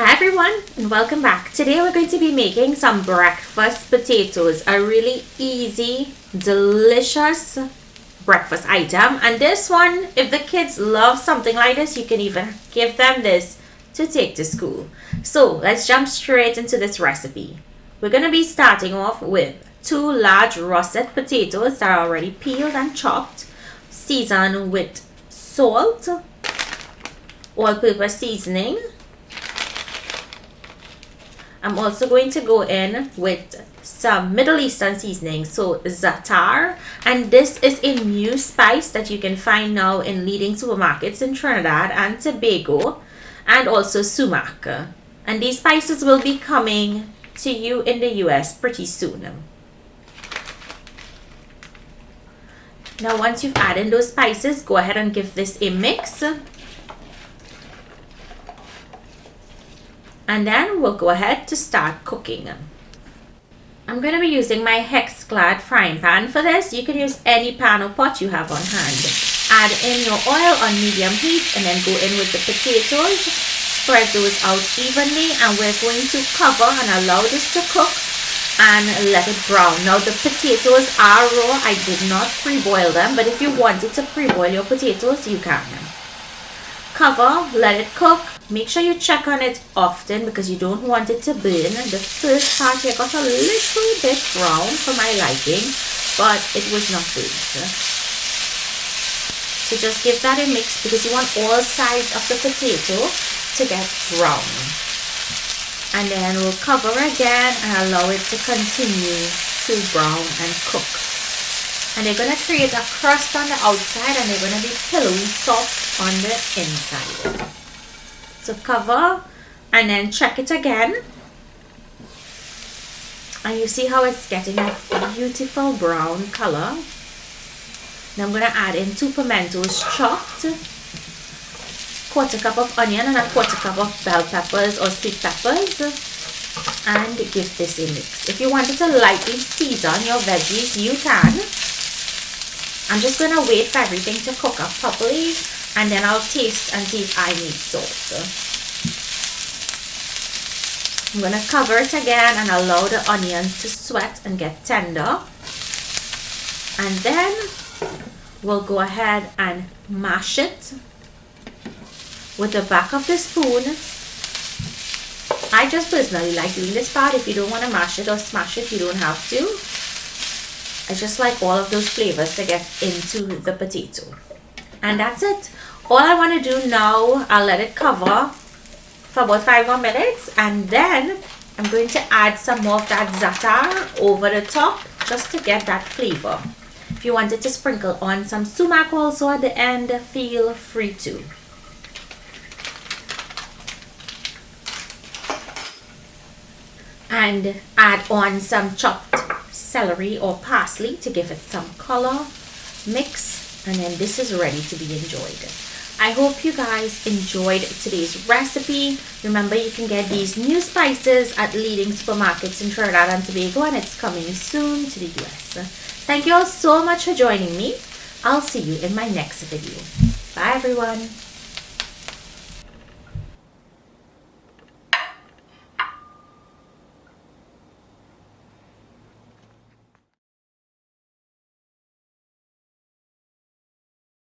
Hi everyone and welcome back. Today we're going to be making some breakfast potatoes, a really easy, delicious breakfast item. And this one, if the kids love something like this, you can even give them this to take to school. So let's jump straight into this recipe. We're going to be starting off with 2 large russet potatoes that are already peeled and chopped, seasoned with salt, all-purpose seasoning. I'm also going to go in with some Middle Eastern seasoning, so Zaatar, and this is a new spice that you can find now in leading supermarkets in Trinidad and Tobago, and also Sumac. And these spices will be coming to you in the US pretty soon. Now once you've added those spices, go ahead and give this a mix. And then we'll go ahead to start cooking. I'm going to be using my hex-clad frying pan for this. You can use any pan or pot you have on hand. Add in your oil on medium heat and then go in with the potatoes. Spread those out evenly and we're going to cover and allow this to cook and let it brown. Now the potatoes are raw. I did not pre-boil them, but if you wanted to pre-boil your potatoes, you can. Cover, let it cook. Make sure you check on it often because you don't want it to burn. The first part here got a little bit brown for my liking, but it was not burnt. So just give that a mix because you want all sides of the potato to get brown. And then we'll cover again and allow it to continue to brown and cook. And they're going to create a crust on the outside and they're going to be pillowy soft on the inside. So cover and then check it again. And you see how it's getting a beautiful brown color. Now I'm going to add in 2 pimentos chopped, 1/4 cup of onion and 1/4 cup of bell peppers or sweet peppers. And give this a mix. If you wanted to lightly season your veggies, you can. I'm just going to wait for everything to cook up properly and then I'll taste and see if I need salt. I'm going to cover it again and allow the onions to sweat and get tender. And then we'll go ahead and mash it with the back of the spoon. I just personally like doing this part. If you don't want to mash it or smash it, you don't have to. I just like all of those flavors to get into the potato. And that's it. All I want to do now, I'll let it cover for about 5 more minutes. And then I'm going to add some more of that zaatar over the top just to get that flavor. If you wanted to sprinkle on some sumac also at the end, feel free to. And add on some chopped celery or parsley to give it some color. Mix, and then this is ready to be enjoyed. I hope you guys enjoyed today's recipe. Remember, you can get these new spices at leading supermarkets in Trinidad and Tobago, and it's coming soon to the US. Thank you all so much for joining me. I'll see you in my next video. Bye everyone.